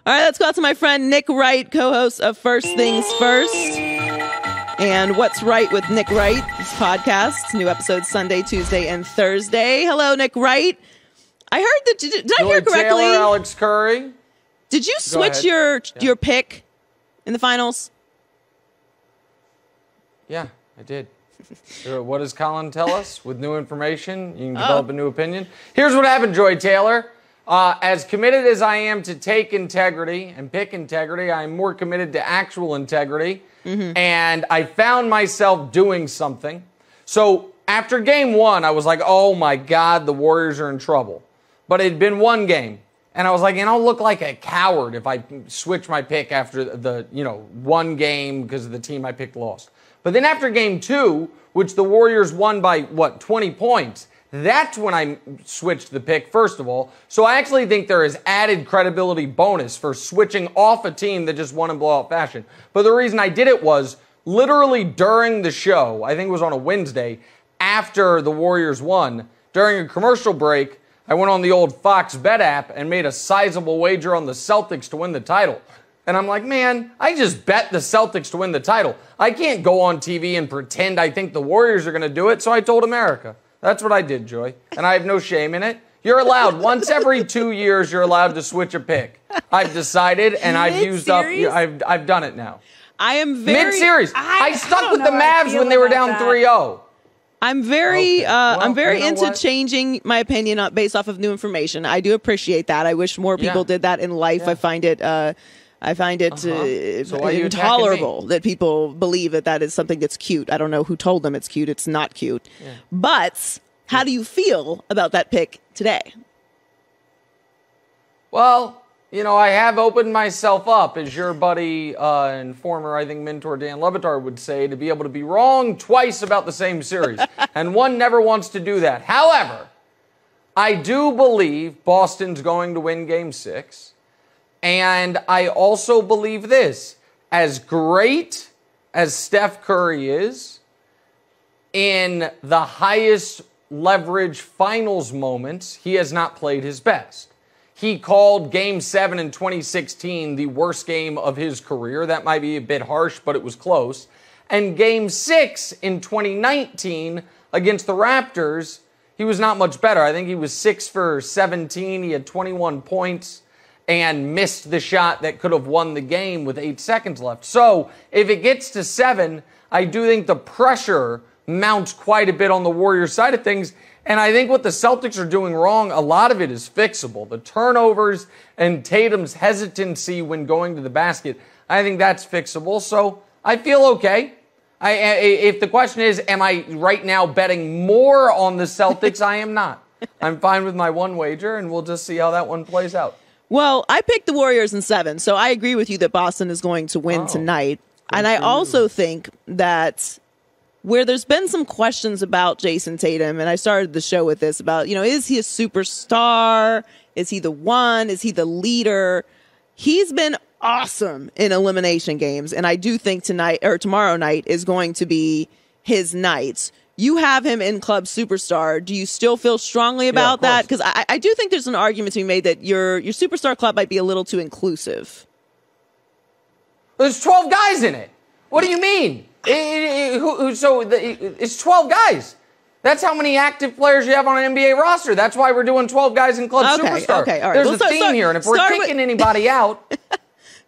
All right, let's go out to my friend Nick Wright, co-host of First Things First. And What's Right with Nick Wright, this podcast. New episodes Sunday, Tuesday, and Thursday. Hello, Nick Wright. I heard that, did I hear correctly? Taylor, Alex Curry. Did you switch your pick in the finals? Yeah, I did. What does Colin tell us? With new information, you can develop a new opinion. Here's what happened, Joy Taylor. As committed as I am to take integrity and pick integrity, I am more committed to actual integrity. Mm-hmm. And I found myself doing something. So after game one, I was like, oh my God, the Warriors are in trouble. But it had been one game. And I was like, I'll look like a coward if I switch my pick after the one game because the team I picked lost. But then after game two, which the Warriors won by, 20 points, that's when I switched the pick, first of all. So I actually think there is added credibility bonus for switching off a team that just won in blowout fashion. But the reason I did it was literally during the show, I think it was on a Wednesday, after the Warriors won, during a commercial break, I went on the old Fox Bet app and made a sizable wager on the Celtics to win the title. And I'm like, man, I just bet the Celtics to win the title. I can't go on TV and pretend I think the Warriors are going to do it, so I told America. That's what I did, Joy. And I have no shame in it. You're allowed, once every 2 years, you're allowed to switch a pick. I've decided, and I've used up, I've done it now. I am very... Mid-series. I stuck with the Mavs when they were down 3-0. I'm very, into changing my opinion based off of new information. I do appreciate that. I wish more people did that in life. Yeah. I find it intolerable that people believe that is something that's cute. I don't know who told them it's cute. It's not cute. Yeah. But how do you feel about that pick today? Well, I have opened myself up, as your buddy and former, I think, mentor Dan Levitar would say, to be able to be wrong twice about the same series. And one never wants to do that. However, I do believe Boston's going to win Game 6. And I also believe this. As great as Steph Curry is, in the highest leverage finals moments, he has not played his best. He called Game 7 in 2016 the worst game of his career. That might be a bit harsh, but it was close. And Game 6 in 2019 against the Raptors, he was not much better. I think he was 6 for 17. He had 21 points and missed the shot that could have won the game with 8 seconds left. So if it gets to 7, I do think the pressure mounts quite a bit on the Warriors side of things. And I think what the Celtics are doing wrong, a lot of it is fixable. The turnovers and Tatum's hesitancy when going to the basket, I think that's fixable. So I feel okay. If the question is, am I right now betting more on the Celtics? I am not. I'm fine with my one wager, and we'll just see how that one plays out. Well, I picked the Warriors in 7, so I agree with you that Boston is going to win tonight. And I also think that where there's been some questions about Jayson Tatum, and I started the show with this about, is he a superstar? Is he the one? Is he the leader? He's been awesome in elimination games, and I do think tomorrow night is going to be his night. You have him in Club Superstar. Do you still feel strongly about that? Because I do think there's an argument to be made that your Superstar Club might be a little too inclusive. There's 12 guys in it. What do you mean? It's 12 guys. That's how many active players you have on an NBA roster. That's why we're doing 12 guys in Club Superstar. Okay, all right. There's a theme here, and if we're kicking anybody out...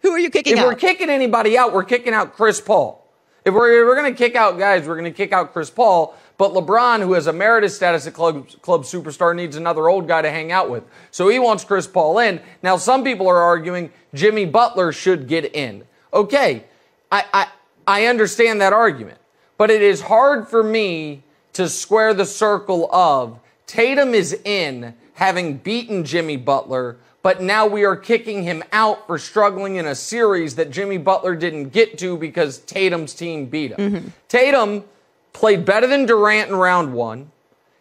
Who are you kicking out? If we're kicking anybody out, we're kicking out Chris Paul. If we're going to kick out guys, we're going to kick out Chris Paul. But LeBron, who has emeritus status at Club Superstar, needs another old guy to hang out with. So he wants Chris Paul in. Now, some people are arguing Jimmy Butler should get in. Okay, I understand that argument. But it is hard for me to square the circle of Tatum is in, having beaten Jimmy Butler, but now we are kicking him out for struggling in a series that Jimmy Butler didn't get to because Tatum's team beat him. Mm-hmm. Tatum played better than Durant in round 1,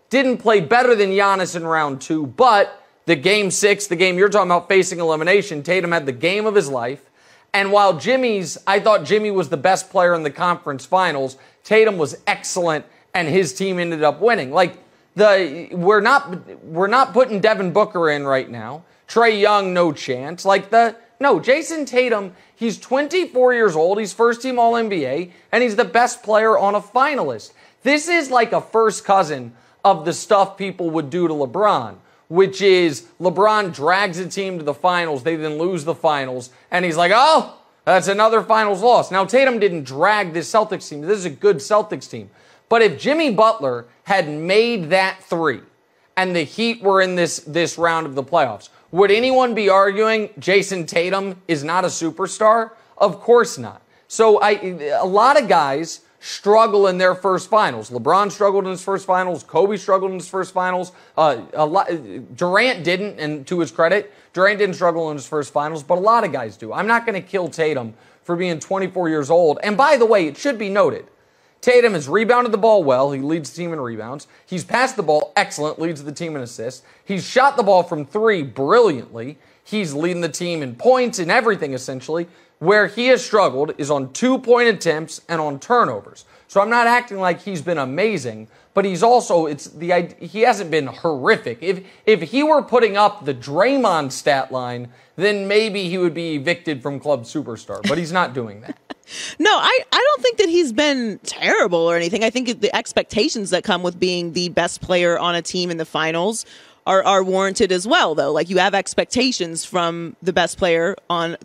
didn't play better than Giannis in round 2, but the Game 6, the game you're talking about facing elimination, Tatum had the game of his life. And while I thought Jimmy was the best player in the conference finals, Tatum was excellent and his team ended up winning. We're not putting Devin Booker in right now. Trae Young, no chance. The No, Jayson Tatum, he's 24 years old. He's first-team All-NBA, and he's the best player on a finalist. This is like a first cousin of the stuff people would do to LeBron, which is LeBron drags a team to the finals, they then lose the finals, and he's like, oh, that's another finals loss. Now, Tatum didn't drag this Celtics team. This is a good Celtics team. But if Jimmy Butler had made that three and the Heat were in this round of the playoffs, would anyone be arguing Jayson Tatum is not a superstar? Of course not. So a lot of guys struggle in their first finals. LeBron struggled in his first finals. Kobe struggled in his first finals. Durant didn't, and to his credit, Durant didn't struggle in his first finals, but a lot of guys do. I'm not going to kill Tatum for being 24 years old. And by the way, it should be noted, Tatum has rebounded the ball well. He leads the team in rebounds. He's passed the ball excellent, leads the team in assists. He's shot the ball from three brilliantly. He's leading the team in points and everything, essentially. Where he has struggled is on 2-point attempts and on turnovers. So I'm not acting like he's been amazing, but he's also, he hasn't been horrific. If he were putting up the Draymond stat line, then maybe he would be evicted from Club Superstar, but he's not doing that. No, I don't think that he's been terrible or anything. I think the expectations that come with being the best player on a team in the finals are warranted as well, though. Like, you have expectations from the best player on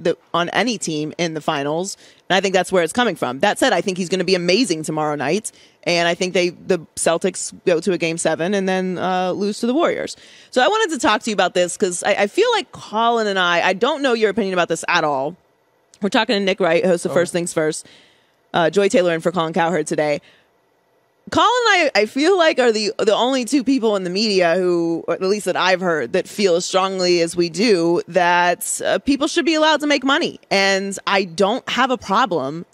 any team in the finals, and I think that's where it's coming from. That said, I think he's going to be amazing tomorrow night, and I think the Celtics go to a Game 7 and then lose to the Warriors. So I wanted to talk to you about this because I feel like Colin and I don't know your opinion about this at all. We're talking to Nick Wright, host of First Things First. Joy Taylor in for Colin Cowherd today. Colin and I feel like are the only two people in the media who, or at least that I've heard, that feel as strongly as we do that people should be allowed to make money. And I don't have a problem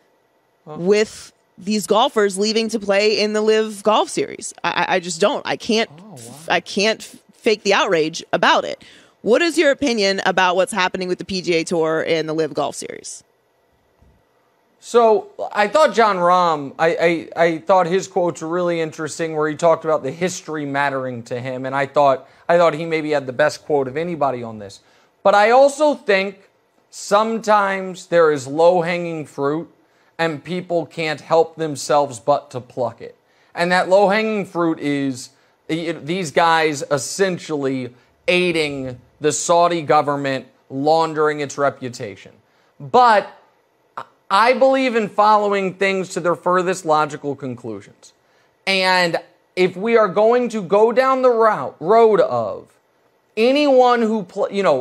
with these golfers leaving to play in the LIV Golf Series. I just don't. I can't fake the outrage about it. What is your opinion about what's happening with the PGA Tour and the LIV Golf Series? So I thought John Rahm, I thought his quotes were really interesting where he talked about the history mattering to him, and I thought he maybe had the best quote of anybody on this. But I also think sometimes there is low-hanging fruit and people can't help themselves but to pluck it. And that low-hanging fruit is these guys essentially aiding the Saudi government laundering its reputation. But I believe in following things to their furthest logical conclusions. And if we are going to go down the road of anyone who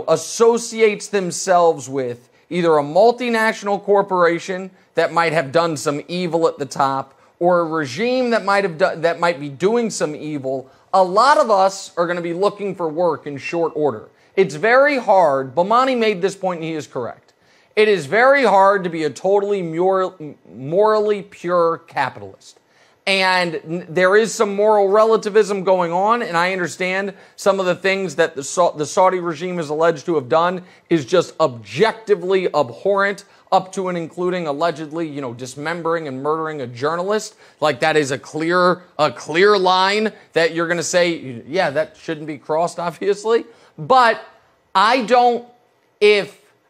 associates themselves with either a multinational corporation that might have done some evil at the top or a regime that might be doing some evil, a lot of us are going to be looking for work in short order. It's very hard. Bomani made this point, and he is correct. It is very hard to be a totally morally pure capitalist. And there is some moral relativism going on, and I understand some of the things that the Saudi regime is alleged to have done is just objectively abhorrent, up to and including allegedly, dismembering and murdering a journalist. Like, that is a clear line that you're going to say, yeah, that shouldn't be crossed, obviously. But I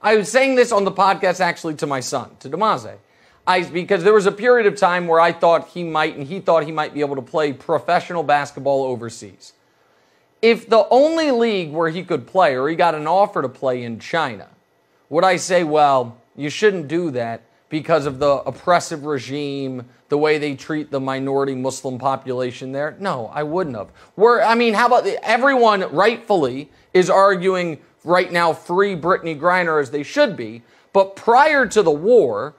was saying this on the podcast actually to my son, to Damaze, because there was a period of time where I thought he might be able to play professional basketball overseas. If the only league where he could play, or he got an offer to play in China, would I say, well, you shouldn't do that because of the oppressive regime, the way they treat the minority Muslim population there? No, I wouldn't have. How about everyone rightfully is arguing right now free Brittany Griner as they should be, but prior to the war,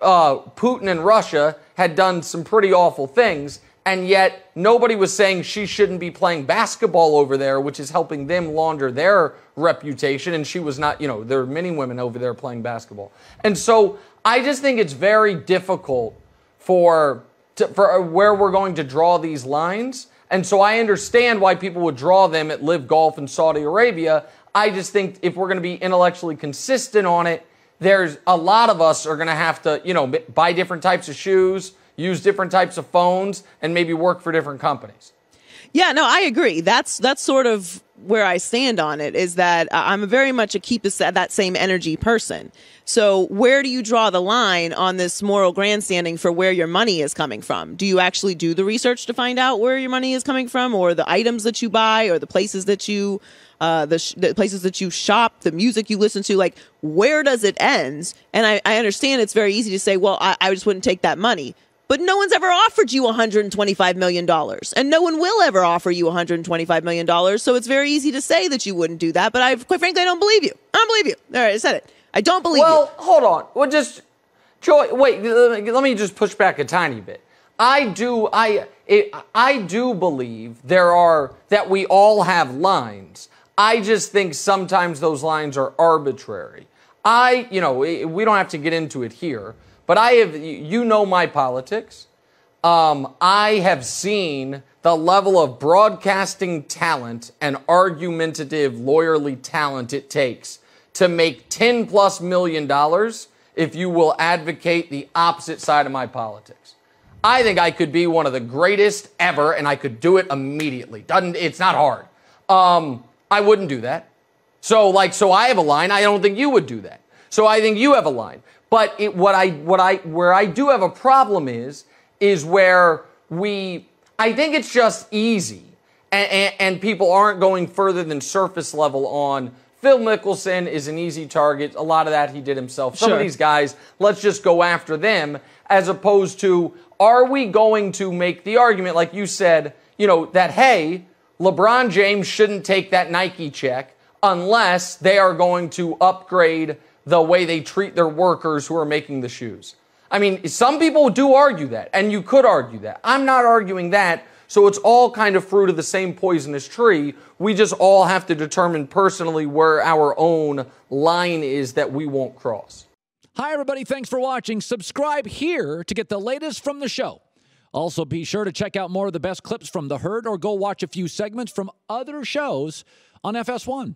Putin and Russia had done some pretty awful things, and yet nobody was saying she shouldn't be playing basketball over there, which is helping them launder their reputation, and she was not, there are many women over there playing basketball. And so I just think it's very difficult for where we're going to draw these lines, and so I understand why people would draw them at LIV Golf in Saudi Arabia. I just think if we're going to be intellectually consistent on it, there's a lot of us are going to have to, buy different types of shoes, use different types of phones, and maybe work for different companies. Yeah, no, I agree. That's sort of where I stand on it is that I'm very much a keep that same energy person. So where do you draw the line on this moral grandstanding for where your money is coming from? Do you actually do the research to find out where your money is coming from, or the items that you buy, or the places that you the places that you shop, the music you listen to? Like, where does it end? And I understand it's very easy to say, well, I just wouldn't take that money. But no one's ever offered you $125 million. And no one will ever offer you $125 million. So it's very easy to say that you wouldn't do that. But quite frankly, I don't believe you. I don't believe you. All right, I said it. I don't believe you. Well, hold on. Well, just, Joy, wait, let me just push back a tiny bit. I do believe that we all have lines. I just think sometimes those lines are arbitrary. We don't have to get into it here. But my politics. I have seen the level of broadcasting talent and argumentative, lawyerly talent it takes to make $10+ million if you will advocate the opposite side of my politics. I think I could be one of the greatest ever, and I could do it immediately. It's not hard. I wouldn't do that. So I have a line. I don't think you would do that. So I think you have a line. But where I do have a problem is where I think it's just easy, and people aren't going further than surface level on. Phil Mickelson is an easy target. A lot of that he did himself. Some of these guys, let's just go after them, as opposed to, are we going to make the argument, like you said, that, hey, LeBron James shouldn't take that Nike check unless they are going to upgrade the way they treat their workers who are making the shoes. I mean, some people do argue that, and you could argue that. I'm not arguing that, so it's all kind of fruit of the same poisonous tree. We just all have to determine personally where our own line is that we won't cross. Hi, everybody. Thanks for watching. Subscribe here to get the latest from the show. Also, be sure to check out more of the best clips from The Herd, or go watch a few segments from other shows on FS1.